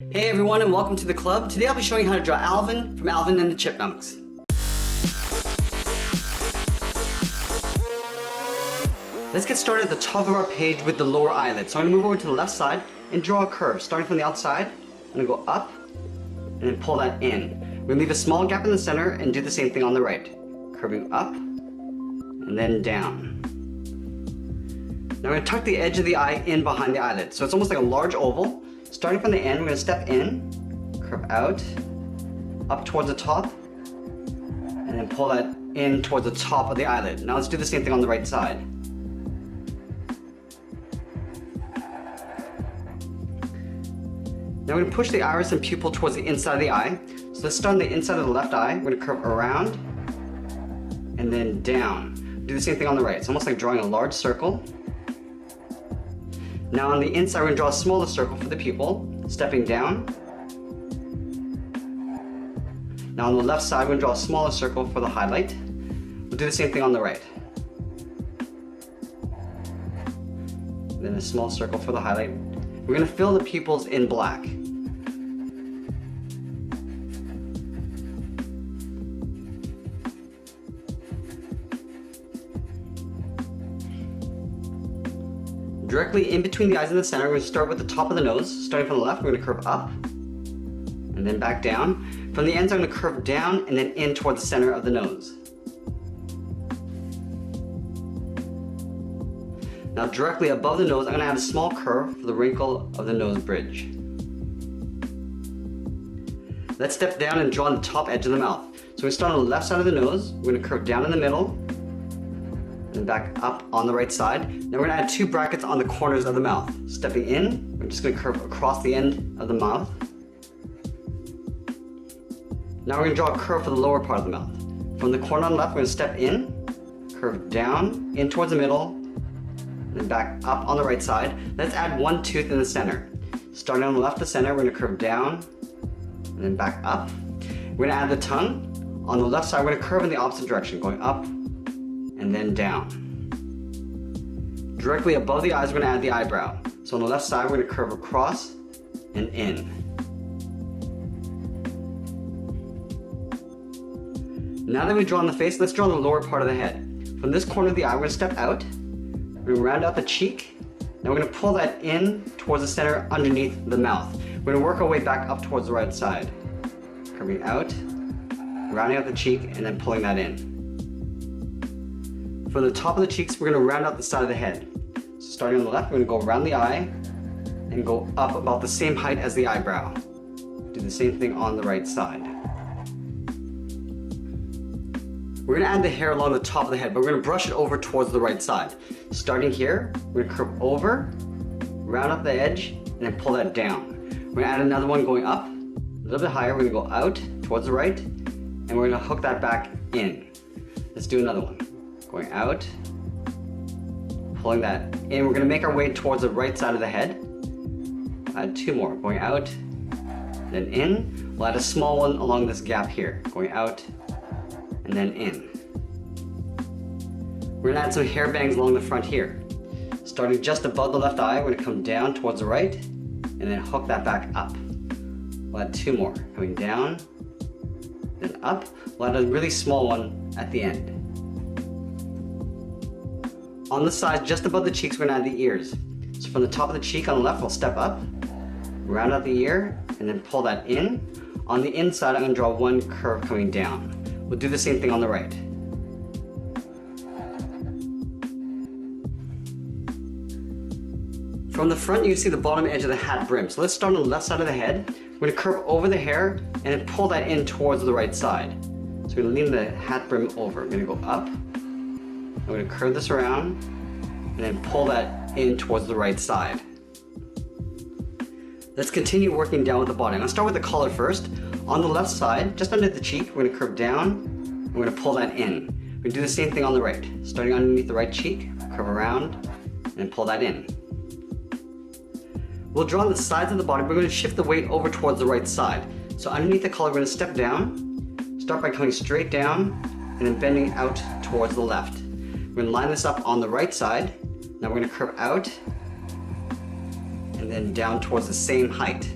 Hey everyone, and welcome to the club. Today I'll be showing you how to draw Alvin from Alvin and the Chipmunks. Let's get started at the top of our page with the lower eyelid. So I'm going to move over to the left side and draw a curve. Starting from the outside, I'm going to go up and then pull that in. We're going to leave a small gap in the center and do the same thing on the right. Curving up and then down. Now we're going to tuck the edge of the eye in behind the eyelid. So it's almost like a large oval. Starting from the end, we're going to step in, curve out, up towards the top, and then pull that in towards the top of the eyelid. Now let's do the same thing on the right side. Now we're going to push the iris and pupil towards the inside of the eye. So let's start on the inside of the left eye. We're going to curve around and then down. Do the same thing on the right. It's almost like drawing a large circle. Now on the inside, we're going to draw a smaller circle for the pupil, stepping down. Now on the left side, we're going to draw a smaller circle for the highlight. We'll do the same thing on the right. Then a small circle for the highlight. We're going to fill the pupils in black. Directly in between the eyes in the center, we're going to start with the top of the nose. Starting from the left, we're going to curve up and then back down. From the ends, I'm going to curve down and then in towards the center of the nose. Now directly above the nose, I'm going to add a small curve for the wrinkle of the nose bridge. Let's step down and draw on the top edge of the mouth. So we start on the left side of the nose. We're going to curve down in the middle and back up on the right side. Now we're going to add two brackets on the corners of the mouth. Stepping in, we're just going to curve across the end of the mouth. Now we're going to draw a curve for the lower part of the mouth. From the corner on the left, we're going to step in, curve down, in towards the middle, and then back up on the right side. Let's add one tooth in the center. Starting on the left to center, we're going to curve down, and then back up. We're going to add the tongue. On the left side, we're going to curve in the opposite direction, going up, and then down. Directly above the eyes, we're going to add the eyebrow. So on the left side, we're going to curve across and in. Now that we've drawn the face, let's draw the lower part of the head. From this corner of the eye, we're going to step out. We're going to round out the cheek. Now we're going to pull that in towards the center underneath the mouth. We're going to work our way back up towards the right side. Curving out, rounding out the cheek, and then pulling that in. From the top of the cheeks, we're going to round out the side of the head. So starting on the left, we're going to go around the eye and go up about the same height as the eyebrow. Do the same thing on the right side. We're going to add the hair along the top of the head, but we're going to brush it over towards the right side. Starting here, we're going to curve over, round up the edge, and then pull that down. We're going to add another one going up, a little bit higher. We're going to go out towards the right, and we're going to hook that back in. Let's do another one. Going out, pulling that in. We're going to make our way towards the right side of the head. Add two more. Going out, then in. We'll add a small one along this gap here. Going out, and then in. We're going to add some hair bangs along the front here. Starting just above the left eye, we're going to come down towards the right, and then hook that back up. We'll add two more. Coming down, then up. We'll add a really small one at the end. On the side, just above the cheeks, we're going to add the ears. So from the top of the cheek on the left, we'll step up, round out the ear, and then pull that in. On the inside, I'm going to draw one curve coming down. We'll do the same thing on the right. From the front, you can see the bottom edge of the hat brim. So let's start on the left side of the head. We're going to curve over the hair and then pull that in towards the right side. So we're going to lean the hat brim over. We're going to go up. I'm going to curve this around and then pull that in towards the right side. Let's continue working down with the body. I'm going to start with the collar first. On the left side, just under the cheek, we're going to curve down and we're going to pull that in. We're going to do the same thing on the right. Starting underneath the right cheek, curve around and then pull that in. We'll draw on the sides of the body. We're going to shift the weight over towards the right side. So underneath the collar, we're going to step down, start by coming straight down and then bending out towards the left. We're going to line this up on the right side. Now we're going to curve out and then down towards the same height.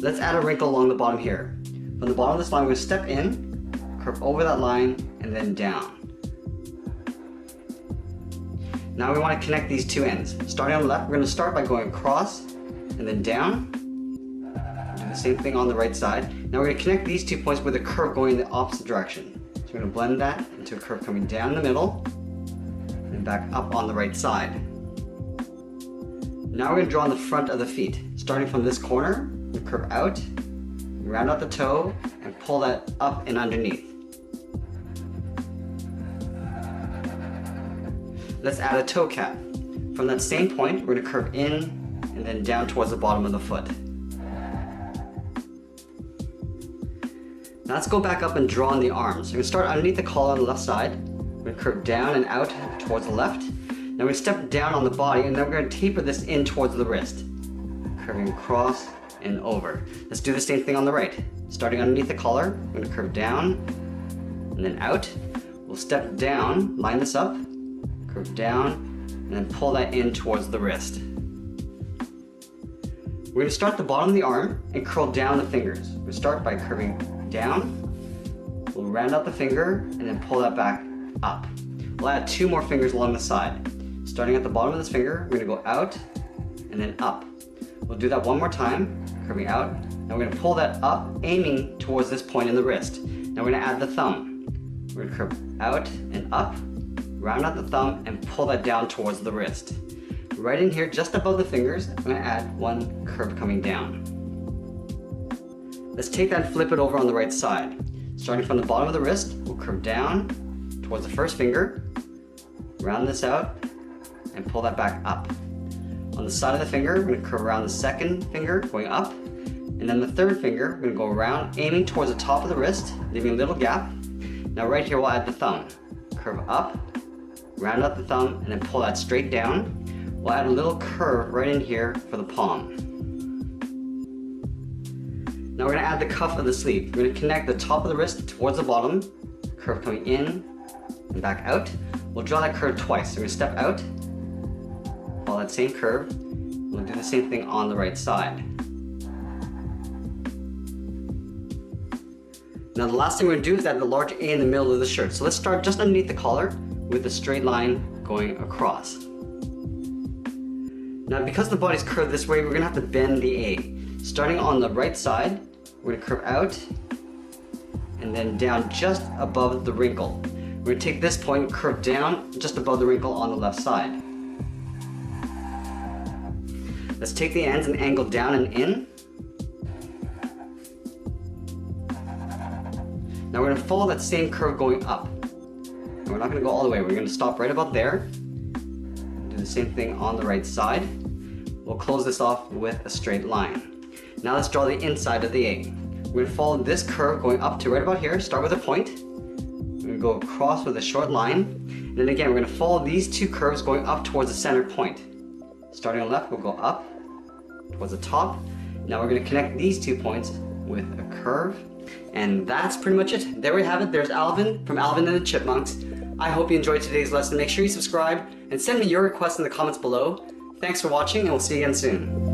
Let's add a wrinkle along the bottom here. From the bottom of this line, we're going to step in, curve over that line, and then down. Now we want to connect these two ends. Starting on the left, we're going to start by going across and then down. Do the same thing on the right side. Now we're going to connect these 2 points with a curve going in the opposite direction. So we're going to blend that into a curve coming down the middle and back up on the right side. Now we're going to draw on the front of the feet. Starting from this corner, we curve out, round out the toe, and pull that up and underneath. Let's add a toe cap. From that same point, we're going to curve in and then down towards the bottom of the foot. Now let's go back up and draw on the arms. So we're going to start underneath the collar on the left side. We're going to curve down and out towards the left. Now we're going to step down on the body, and then we're going to taper this in towards the wrist. Curving across and over. Let's do the same thing on the right. Starting underneath the collar, we're going to curve down and then out. We'll step down, line this up, curve down, and then pull that in towards the wrist. We're going to start at the bottom of the arm and curl down the fingers. We'll start by curving down. We'll round out the finger and then pull that back up. We'll add 2 more fingers along the side. Starting at the bottom of this finger, we're going to go out and then up. We'll do that one more time, curving out. Now we're going to pull that up, aiming towards this point in the wrist. Now we're going to add the thumb. We're going to curve out and up, round out the thumb, and pull that down towards the wrist. Right in here, just above the fingers, I'm going to add 1 curve coming down. Let's take that and flip it over on the right side. Starting from the bottom of the wrist, we'll curve down towards the first finger, round this out, and pull that back up. On the side of the finger, we're going to curve around the second finger, going up, and then the third finger, we're going to go around, aiming towards the top of the wrist, leaving a little gap. Now right here, we'll add the thumb. Curve up, round out the thumb, and then pull that straight down. We'll add a little curve right in here for the palm. Now we're going to add the cuff of the sleeve. We're going to connect the top of the wrist towards the bottom, curve coming in and back out. We'll draw that curve twice. So we're going to step out, follow that same curve. We'll do the same thing on the right side. Now the last thing we're going to do is add the large A in the middle of the shirt. So let's start just underneath the collar with a straight line going across. Now because the body's curved this way, we're going to have to bend the A. Starting on the right side, we're going to curve out and then down just above the wrinkle. We're going to take this point and curve down just above the wrinkle on the left side. Let's take the ends and angle down and in. Now we're going to follow that same curve going up. And we're not going to go all the way. We're going to stop right about there. Do the same thing on the right side. We'll close this off with a straight line. Now let's draw the inside of the A. We're going to follow this curve going up to right about here. Start with a point. We're going to go across with a short line. And then again, we're going to follow these 2 curves going up towards the center point. Starting on the left, we'll go up towards the top. Now we're going to connect these 2 points with a curve. And that's pretty much it. There we have it. There's Alvin from Alvin and the Chipmunks. I hope you enjoyed today's lesson. Make sure you subscribe and send me your requests in the comments below. Thanks for watching, and we'll see you again soon.